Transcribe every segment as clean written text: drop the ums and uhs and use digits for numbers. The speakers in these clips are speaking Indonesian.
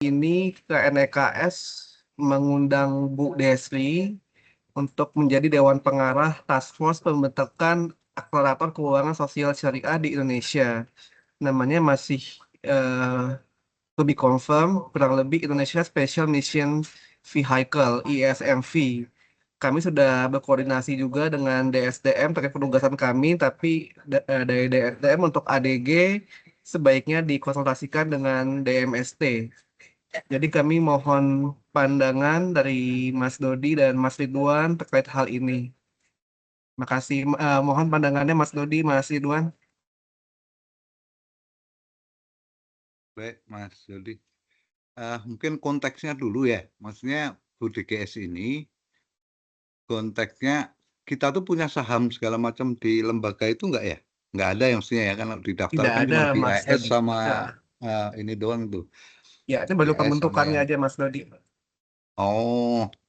ini KNEKS mengundang Bu Desri untuk menjadi Dewan Pengarah Task Force pembentukan Akselerator Keuangan Sosial Syariah di Indonesia. Namanya masih eh, lebih confirm, kurang lebih Indonesia Special Mission Vehicle (ISMV). Kami sudah berkoordinasi juga dengan DSDM terkait penugasan kami, tapi dari DSDM untuk ADG sebaiknya dikonsultasikan dengan DMST. Jadi kami mohon pandangan dari Mas Dodi dan Mas Ridwan terkait hal ini. Makasih, mohon pandangannya Mas Dodi, Mas Ridwan. Baik, Mas Jody. Mungkin konteksnya dulu ya. Maksudnya BUDGS ini konteksnya kita tuh punya saham segala macam di lembaga itu enggak ya? Enggak ada yang mestinya ya, kan Tidak didaftarkan ada cuma Mas BIS Dodi. sama Nah, ini doang tuh. ya, ini baru BIS sama pembentukannya yang aja Mas Dodi.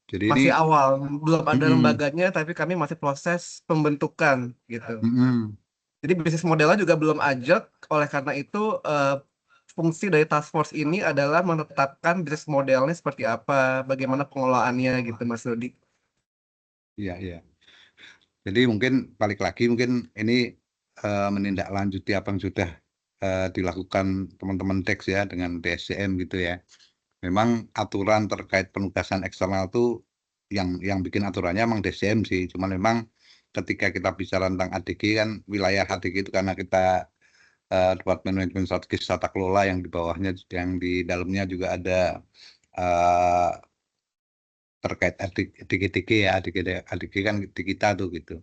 jadi ini Masih awal, belum ada mm-mm, lembaganya, tapi kami masih proses pembentukan gitu. mm-mm. Jadi bisnis modelnya juga belum ajak, oleh karena itu fungsi dari task force ini adalah menetapkan bisnis modelnya seperti apa, bagaimana pengelolaannya gitu Mas Dodi. Iya, iya. Jadi mungkin balik lagi mungkin ini menindaklanjuti apa yang sudah dilakukan teman-teman DEX ya dengan DSCM gitu ya. Memang aturan terkait penugasan eksternal itu yang bikin aturannya memang DSCM sih. Cuman memang ketika kita bicara tentang ADG kan wilayah ADG itu karena kita Departemen Manajemen Strategis Tata Kelola yang di bawahnya yang di dalamnya juga ada eh, terkait ADG ya ADG kan di kita tuh gitu.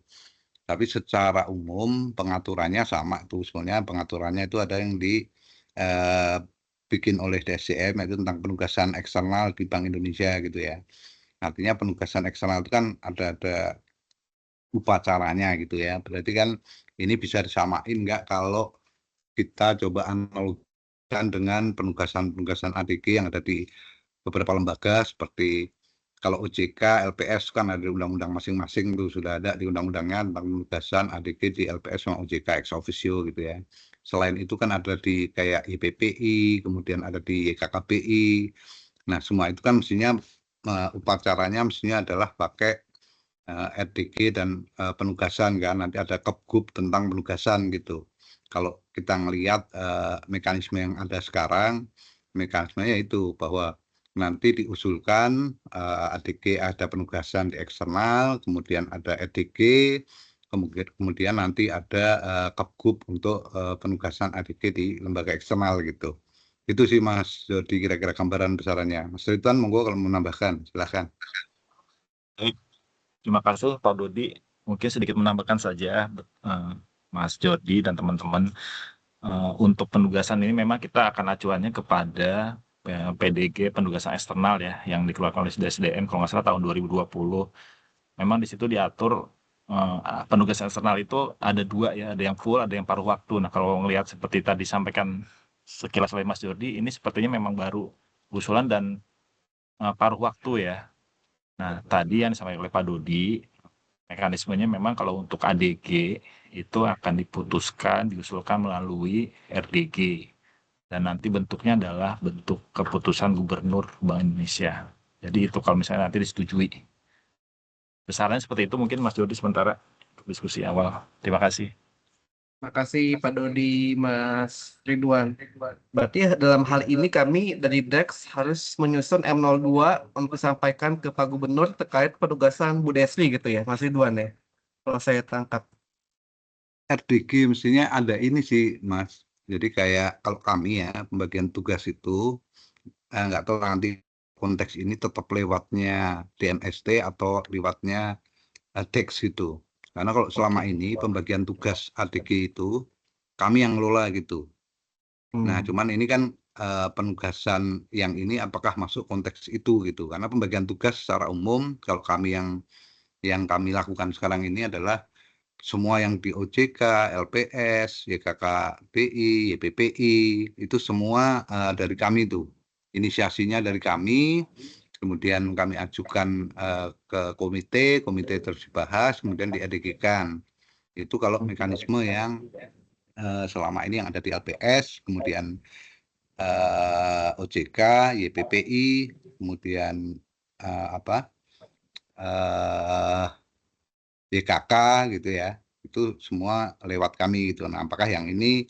Tapi secara umum pengaturannya sama tuh sebenarnya pengaturannya itu ada yang dibikin oleh DSCM yaitu tentang penugasan eksternal di Bank Indonesia gitu ya. Artinya penugasan eksternal itu kan ada upacaranya gitu ya. Berarti kan ini bisa disamain nggak kalau kita coba analogikan dengan penugasan-penugasan ADG yang ada di beberapa lembaga seperti kalau OJK, LPS kan ada undang-undang masing-masing tuh sudah ada di undang-undangnya tentang penugasan ADG di LPS sama OJK ex officio gitu ya. Selain itu kan ada di kayak YPPI, kemudian ada di YKKBI. Nah, semua itu kan mestinya upacaranya mestinya adalah pakai RDG dan penugasan kan. Nanti ada Kepgub tentang penugasan gitu. Kalau kita ngelihat mekanisme yang ada sekarang, mekanismenya itu bahwa nanti diusulkan ADG ada penugasan di eksternal, kemudian ada RDG, kemudian nanti ada Kepgub untuk penugasan ADG di lembaga eksternal gitu. Itu sih Mas Jody kira-kira gambaran besarannya. Mas Ridwan monggo kalau mau menambahkan, silakan. Baik, terima kasih Pak Dodi. Mungkin sedikit menambahkan saja, Mas Jody dan teman-teman, untuk penugasan ini memang kita akan acuannya kepada PDG penugasan eksternal ya, yang dikeluarkan oleh DSDM kalau nggak salah tahun 2020. Memang di situ diatur penugasan eksternal itu ada dua ya, ada yang full, ada yang paruh waktu. Nah kalau melihat seperti tadi sampaikan sekilas oleh Mas Jordi, ini sepertinya memang baru usulan dan paruh waktu ya. Nah tadi yang disampaikan oleh Pak Dodi, mekanismenya memang kalau untuk ADG itu akan diputuskan, diusulkan melalui RDG. Dan nanti bentuknya adalah bentuk keputusan Gubernur Bank Indonesia. Jadi itu kalau misalnya nanti disetujui. Besarannya seperti itu mungkin Mas Dodi sementara untuk diskusi awal. Terima kasih. Makasih Pak Dodi, Mas Ridwan. Berarti dalam hal ini kami dari DEX harus menyusun M02 untuk disampaikan ke Pak Gubernur terkait penugasan Bu Desri gitu ya, Mas Ridwan ya. Kalau saya tangkap. RDG mestinya ada ini sih Mas. Jadi kayak kalau kami ya pembagian tugas itu nggak tahu nanti konteks ini tetap lewatnya DMST atau lewatnya DEX gitu. Karena kalau selama Oke. ini pembagian tugas ADG itu kami yang ngelola gitu. Nah, Hmm. cuman ini kan penugasan yang ini apakah masuk konteks itu gitu. Karena pembagian tugas secara umum kalau kami yang kami lakukan sekarang ini adalah semua yang di OJK, LPS, YKKBI, YPPI, itu semua dari kami tuh. Inisiasinya dari kami, kemudian kami ajukan ke komite terus dibahas, kemudian diadegikan. Itu kalau mekanisme yang selama ini yang ada di LPS, kemudian OJK, YPPI, kemudian apa YKK gitu ya, itu semua lewat kami gitu. Nah, apakah yang ini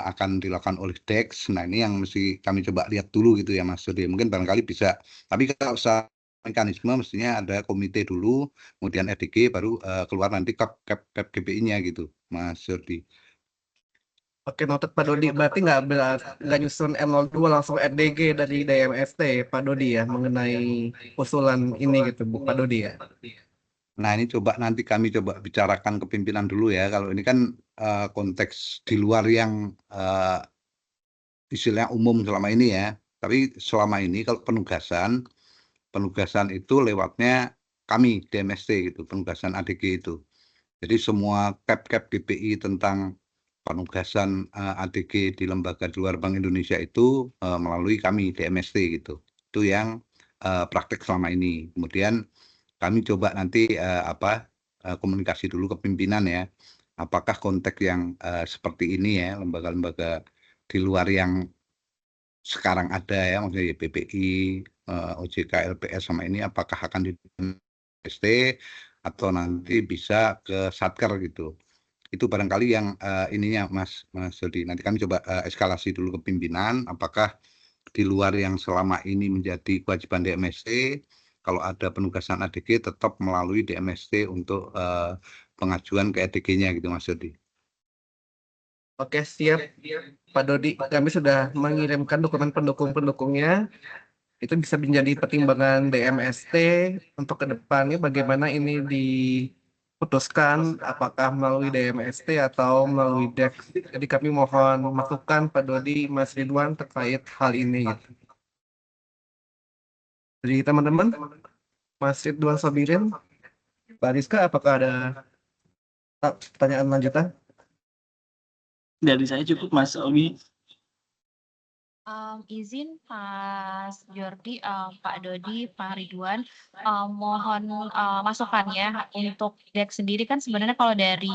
akan dilakukan oleh DEX? Nah, ini yang mesti kami coba lihat dulu gitu ya, Mas Jody. Mungkin barangkali bisa, tapi kalau secara mekanisme mestinya ada komite dulu, kemudian RDG, baru keluar nanti KAP GPI-nya gitu, Mas Jody. Oke, noted Pak Dodi. Berarti nggak nyusun M02 langsung RDG dari DMST Pak Dodi ya mengenai usulan ini gitu Bu Pak Dodi ya. Nah, ini coba nanti kami coba bicarakan ke pimpinan dulu ya. Kalau ini kan konteks di luar yang istilahnya umum selama ini ya. Tapi selama ini kalau penugasan itu lewatnya kami DMST gitu, penugasan ADG itu. Jadi semua cap GPI tentang penugasan ADG di lembaga di luar Bank Indonesia itu melalui kami DMST gitu. Itu yang praktek selama ini. Kemudian kami coba nanti komunikasi dulu ke pimpinan ya. Apakah konteks yang seperti ini ya, lembaga-lembaga di luar yang sekarang ada ya, maksudnya YPPI, OJK, LPS sama ini, apakah akan di ST atau nanti bisa ke Satker gitu. Itu barangkali yang ininya Mas Jody. Nanti kami coba eskalasi dulu ke pimpinan, apakah di luar yang selama ini menjadi kewajiban DMST, kalau ada penugasan ADG tetap melalui DMST untuk pengajuan ke ADG-nya gitu Mas Jody. Oke, siap Pak Dodi. Kami sudah mengirimkan dokumen pendukung-pendukungnya. Itu bisa menjadi pertimbangan DMST untuk ke depannya bagaimana ini diputuskan apakah melalui DMST atau melalui DEX. Jadi kami mohon masukan Pak Dodi, Mas Ridwan terkait hal ini gitu. Jadi teman-teman, Mas Ridwan Sobirin, Pak Rizka, apakah ada pertanyaan lanjutan? Dari saya cukup, Mas Ogi. Izin Mas Jordi, Pak Dodi, Pak Ridwan, mohon masukannya untuk DEX sendiri kan sebenarnya kalau dari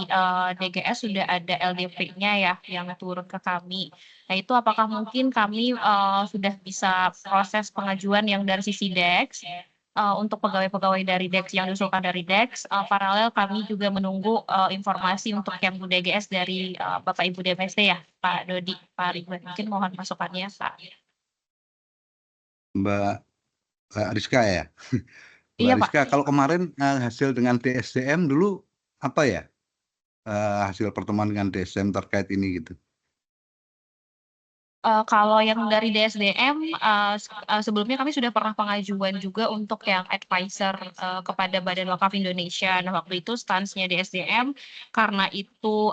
DGS sudah ada LDP-nya ya yang turun ke kami. Nah itu apakah mungkin kami sudah bisa proses pengajuan yang dari sisi DEX untuk pegawai-pegawai dari DEX yang diusulkan dari DEX, paralel kami juga menunggu informasi untuk yang DGS dari Bapak Ibu DMST ya, Pak Dodi, Pak Ridwan. Mungkin mohon masukannya, Pak. Mbak Rizka ya. Mbak Iya, Pak. Rizka, kalau kemarin hasil dengan DSDM dulu apa ya? Hasil pertemuan dengan DSDM terkait ini gitu. Kalau yang dari DSDM, sebelumnya kami sudah pernah pengajuan juga untuk yang advisor kepada Badan Wakaf Indonesia. Nah, waktu itu stansnya DSDM karena itu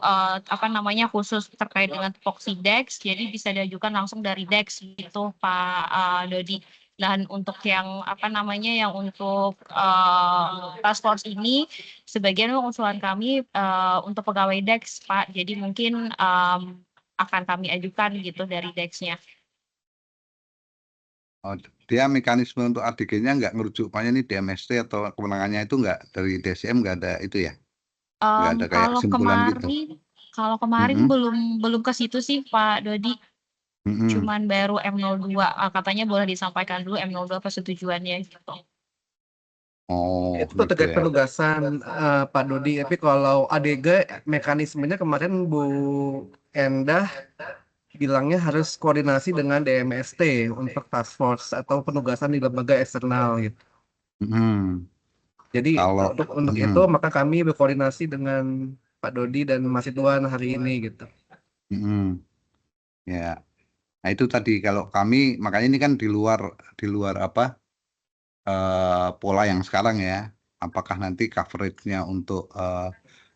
khusus terkait dengan tupoksi DEX, jadi bisa diajukan langsung dari DEX gitu, Pak Dodi. Dan untuk yang untuk task force ini, sebagian usulan kami untuk pegawai DEX, Pak. Jadi mungkin akan kami ajukan gitu dari DEX-nya. Oh, dia mekanisme untuk ADG-nya nggak ngerujuk, makanya ini DMST atau kewenangannya itu nggak dari DSM nggak ada itu ya? Nggak ada kayak Kalau kesimpulan gitu. kemarin Mm-mm. belum ke situ sih Pak Dodi, Mm-mm. cuman baru M02 katanya boleh disampaikan dulu M02 persetujuannya gitu. Oh, Itu gitu terkait ya. penugasan Pak Dodi. Tapi kalau ADG mekanismenya kemarin Bu Endah bilangnya harus koordinasi dengan DMST untuk task force atau penugasan di lembaga eksternal gitu. Mm-mm. Jadi Kalau untuk itu maka kami berkoordinasi dengan Pak Dodi dan Mas Ridwan hari ini gitu. mm-mm. Ya, nah itu tadi kalau kami makanya ini kan di luar apa pola yang sekarang ya. Apakah nanti coverage-nya untuk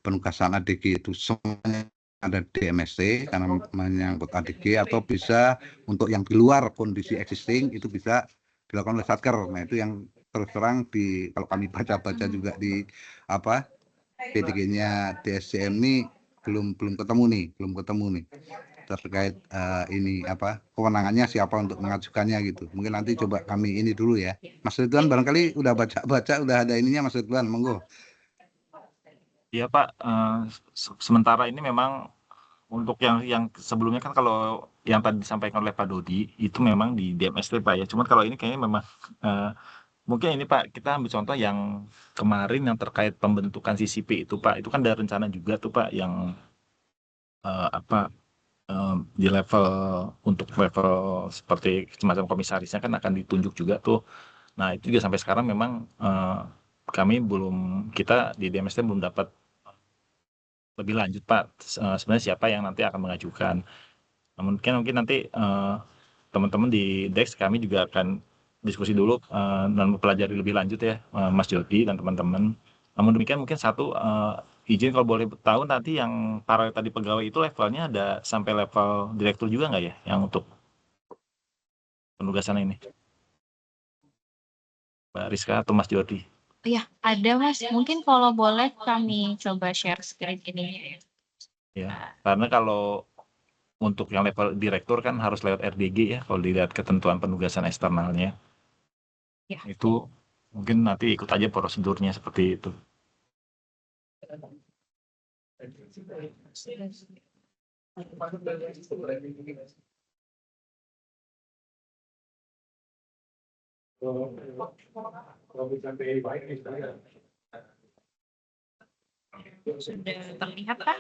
penugasan ADG itu semuanya ada DMST karena menyangkut ADG, atau bisa untuk yang di luar kondisi existing itu bisa dilakukan oleh Satker. Nah itu yang terus terang kalau kami baca-baca juga di apa PDG-nya DSCM ini belum ketemu nih terkait ini kewenangannya siapa untuk mengajukannya gitu. Mungkin nanti coba kami ini dulu ya. Mas Ridwan barangkali udah baca-baca, udah ada ininya Mas Ridwan, monggo. Iya Pak, sementara ini memang untuk yang sebelumnya kan kalau yang tadi disampaikan oleh Pak Dodi itu memang di DMST Pak ya. Cuman kalau ini kayaknya memang mungkin ini Pak, kita ambil contoh yang kemarin yang terkait pembentukan CCP itu Pak, itu kan ada rencana juga tuh Pak yang di level untuk level seperti semacam komisarisnya kan akan ditunjuk juga tuh. Nah itu juga sampai sekarang memang kami kita di DMST belum dapat lebih lanjut Pak, sebenarnya siapa yang nanti akan mengajukan. Nah, mungkin nanti teman-teman di DEX kami juga akan diskusi dulu dan mempelajari lebih lanjut ya Mas Jody dan teman-teman. Namun demikian mungkin satu izin kalau boleh tahu nanti yang para tadi pegawai itu levelnya ada sampai level direktur juga nggak ya yang untuk penugasan ini? Mbak Rizka atau Mas Jody? Iya, ada Mas. Mungkin kalau boleh kami coba share screen ininya ya. Ya, karena kalau untuk yang level direktur kan harus lewat RDG ya kalau dilihat ketentuan penugasan eksternalnya. Ya. Itu mungkin nanti ikut aja prosedurnya seperti itu. Sudah terlihat Pak?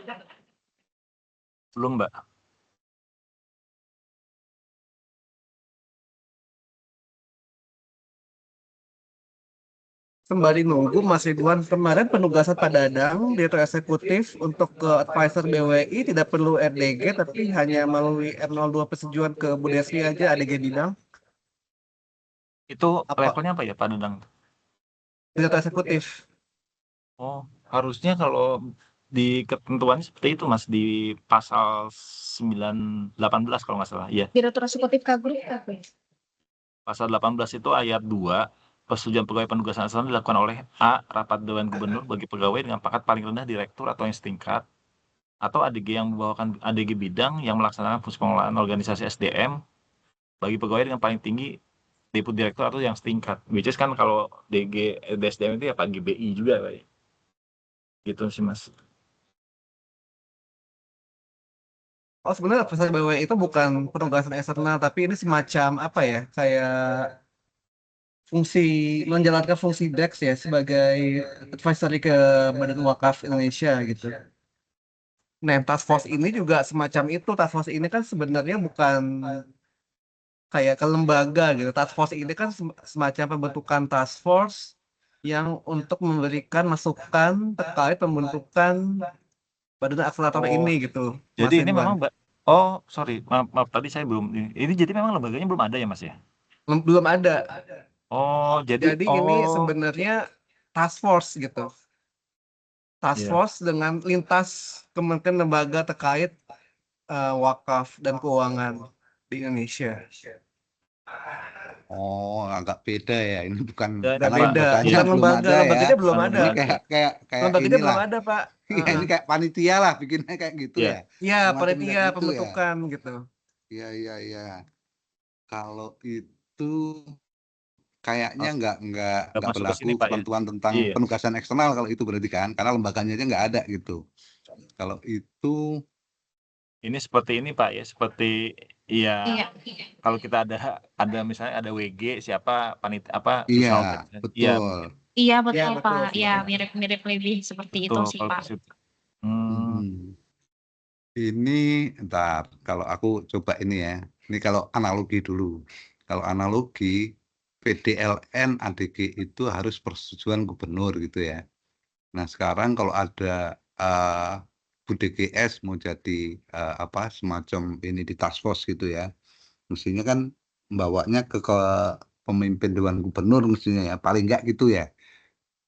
Belum Mbak. Sembari nunggu Mas Ridwan, kemarin penugasan Pak Dadang, Direktur Eksekutif untuk ke advisor BWI tidak perlu RDG, tapi hanya melalui R02 persetujuan ke Bu Desri aja ADG bidang. Itu Apa? levelnya apa ya Pak Dadang? Direktur Eksekutif. Oh, harusnya kalau di ketentuannya seperti itu Mas di pasal 918 kalau nggak salah. Ya, Direktur Eksekutif Kagrup apa ya? pasal 18 itu ayat 2. Persetujuan pegawai penugasan eksternal dilakukan oleh A. Rapat Dewan Gubernur bagi pegawai dengan pangkat paling rendah direktur atau yang setingkat, atau ADG yang membawakan ADG bidang yang melaksanakan fungsi pengelolaan organisasi SDM bagi pegawai dengan paling tinggi deputi direktur atau yang setingkat. Which is kan kalau DSDM itu ya Pak GBI juga Pak ya. Gitu sih Mas. Oh, sebenarnya advisor BWI itu bukan penugasan eksternal, tapi ini semacam apa ya? Kayak fungsi menjalankan fungsi DEX ya sebagai advisory ke Badan Wakaf Indonesia gitu. Nah, task force ini juga semacam itu. Task force ini kan sebenarnya bukan kayak ke lembaga gitu. Task force ini kan semacam pembentukan task force yang untuk memberikan masukan terkait pembentukan badan akselerator Oh, ini gitu, Mas jadi ini Ridwan. memang oh sorry maaf tadi saya belum ini jadi memang lembaganya belum ada ya Mas ya? Belum ada. Oh jadi Jadi ini sebenarnya task force gitu. Task Iya. force dengan lintas kementerian lembaga terkait wakaf dan keuangan di Indonesia. Oh, agak beda ya. Ini bukan Dan Nggak karena Pak, beda, lembaganya bukan belum lembaga, ada ya. lembaganya belum Bukan ada. Ini lembaga. kayak Lembaganya belum inilah. ada, Pak. Ya, ini kayak panitia lah bikinnya kayak gitu Iya. ya. Iya, Semacam panitia kayak gitu ya. pembentukan gitu. Iya, iya, iya. Kalau itu kayaknya nggak Nggak masuk ke berlaku sini Pak ya? ketentuan tentang Iya. penugasan eksternal kalau itu berarti kan, karena lembaganya aja nggak ada gitu. Kalau itu Ini seperti ini Pak ya, seperti ya Iya. kalau kita ada misalnya ada WG siapa panitia apa iya, misal organisasi. Iya, betul. Iya Iya, betul betul. Pak. Ya Iya. mirip-mirip lebih seperti itu betul sih kalau Pak. ke situ. Hmm, Mhm. Ini ntar kalau aku coba ini ya. Ini kalau analogi dulu. Kalau analogi PDLN ADG itu harus persetujuan gubernur gitu ya. Nah, sekarang kalau ada Bu DGS mau jadi apa semacam ini di task force gitu ya. Mestinya kan membawanya ke pemimpin Dewan Gubernur mestinya ya. Paling enggak gitu ya.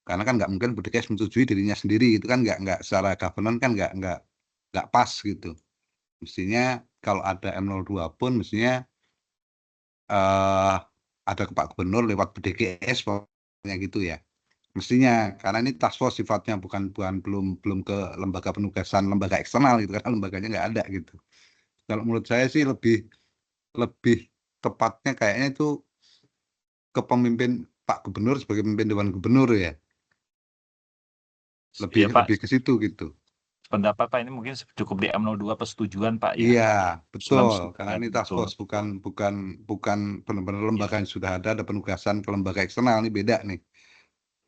Karena kan nggak mungkin Bu DGS menyetujui dirinya sendiri itu kan nggak secara governance kan nggak pas gitu. Mestinya kalau ada M02 pun mestinya ada ke Pak Gubernur lewat BDGS pokoknya gitu ya. Mestinya karena ini task force sifatnya belum ke lembaga penugasan lembaga eksternal gitu karena lembaganya nggak ada gitu. Kalau menurut saya sih lebih tepatnya kayaknya itu ke pemimpin Pak Gubernur sebagai pemimpin Dewan Gubernur ya. iya Pak. Lebih ke situ gitu. pendapat Pak ini mungkin cukup di M02 persetujuan Pak ya. Iya, Usulan betul. persetujuan, Karena ini task betul. force bukan benar-benar lembaga yang sudah ada penugasan ke lembaga eksternal, ini beda nih.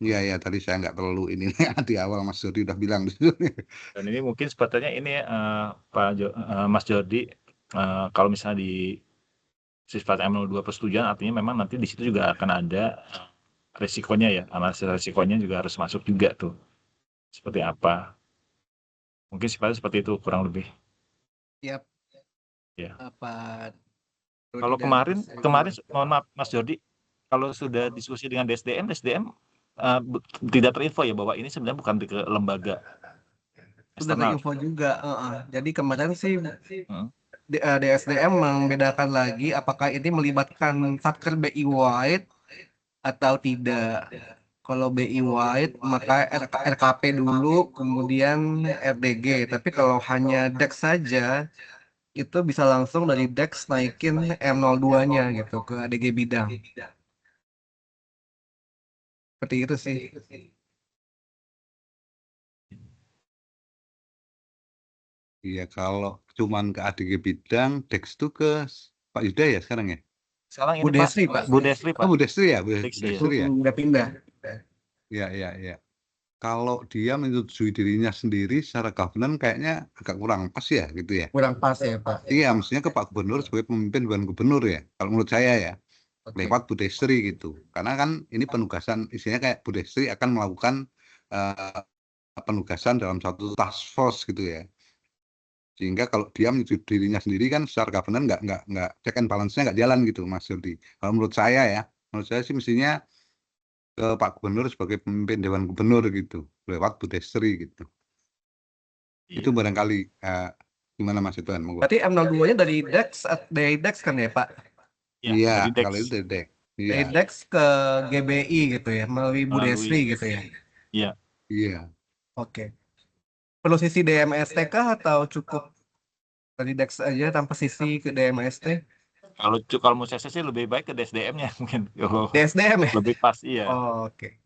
Iya, ya, tadi saya nggak terlalu ini di awal Mas Jody udah bilang. Dan ini mungkin sepertinya ini Mas Jordi, kalau misalnya di sifat M02 persetujuan artinya memang nanti di situ juga akan ada resikonya ya, analisis resikonya juga harus masuk juga tuh. Seperti apa? Mungkin sifatnya seperti itu kurang lebih. Siap. Ya. Pak Dodi Kalau dan kemarin Mas Ridwan. mohon maaf Mas Jordi, kalau sudah diskusi dengan DSDM tidak terinfo ya bahwa ini sebenarnya bukan ke lembaga Sudah eksternal. info juga. Jadi kemarin sih Hmm. DSDM membedakan lagi apakah ini melibatkan Satker BI Wide atau tidak. Kalau BI Wide maka RKP dulu, kemudian RDG. Tapi kalau hanya DEX saja, itu bisa langsung dari DEX naikin M02-nya gitu ke ADG bidang. Seperti itu sih. Iya, kalau cuman ke ADG bidang, Dex itu ke Pak Yuda ya sekarang ya? Sekarang ini Bu Desri, Pak. Bu Desri Pak. Oh, Bu Destri ya, Bu Dex, iya. Destri ya. Udah pindah. Iya, iya, iya. Kalau dia menyetujui dirinya sendiri secara governance kayaknya agak kurang pas ya gitu ya. Kurang pas ya, Pak. Iya, mestinya ke Pak Gubernur sebagai pemimpin Dewan Gubernur ya. Kalau menurut saya ya, Oke. lewat Bu Destri gitu. Karena kan ini penugasan, isinya kayak Bu Destri akan melakukan penugasan dalam satu task force gitu ya. Sehingga kalau dia menyetujui dirinya sendiri kan secara governance nggak check and balance-nya nggak jalan gitu Mas Jordi. Kalau menurut saya ya, menurut saya sih mestinya ke Pak Gubernur sebagai pemimpin Dewan Gubernur gitu, lewat Bu Destri gitu. Iya. Itu barangkali gimana Mas Ridwan? Monggo. Berarti M02-nya dari DEX kan ya, Pak? Iya, dari Dex. kalau itu dari Dex. Iya, Dari DEX ke GBI gitu ya, melalui Bu Melalui- Desri gitu ya. Iya. iya. Oke. Perlu sisi DMST kah atau cukup dari DEX aja tanpa sisi ke DMST? Kalau mau saya sih lebih baik ke DSDM-nya mungkin. DSDM ya? Lebih pas iya. Oh, oke.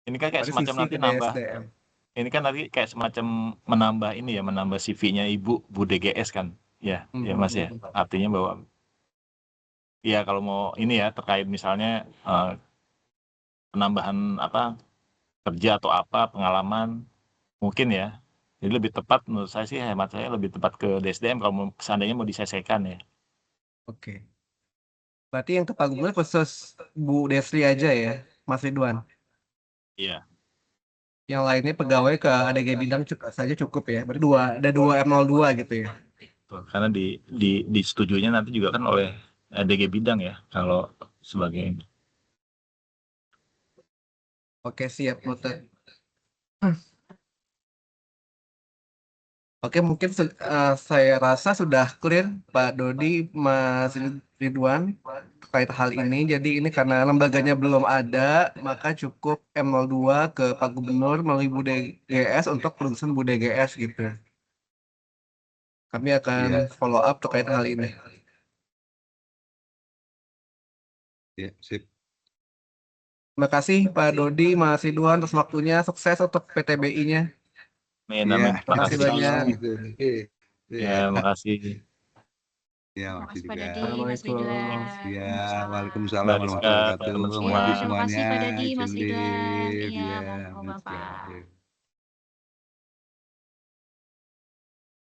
Ini kan kayak Berarti semacam sisi nanti ke nambah. DSDM. Ini kan nanti kayak semacam menambah ini ya, menambah CV-nya Bu DGS kan. Ya, ya Mas ya. Artinya bahwa ya kalau mau ini ya terkait misalnya penambahan apa kerja atau apa pengalaman mungkin ya. Jadi lebih tepat menurut saya sih hemat saya lebih tepat ke DSDM kalau seandainya mau diselesaikan ya. Oke. Berarti yang tepat gubernur khusus Bu Desri aja ya, Mas Ridwan. Iya. Yang lainnya pegawai ke ADG bidang saja cukup ya. Berarti ada dua M02 gitu ya. Betul. Karena disetujuinya nanti juga kan oleh DG bidang ya kalau sebagai Oke, siap noted. Oke, mungkin saya rasa sudah clear Pak Dodi, Mas Ridwan terkait hal ini. Jadi ini karena lembaganya belum ada, maka cukup M02 ke Pak Gubernur melalui Bu DGS untuk perurusan Bu DGS gitu. Kami akan Iya. follow up terkait hal ini. Iya, sip. Terima kasih Pak Dodi, Mas Ridwan atas waktunya. Sukses untuk PTBI-nya. Amin, Iya, amin. Terima kasih kasih. banyak. Ya, makasih. Ya, Terima makasih kasih Pak juga. Dodi, Mas Ridwan. Ya, waalaikumsalam Mbak warahmatullahi Rizka, wabarakatuh. teman-teman Terima kasih semua. Terima kasih semuanya. Pak Dodi, Mas Izin Ridwan. live, Iya, ya, monggo Mas Bapak. Rizka.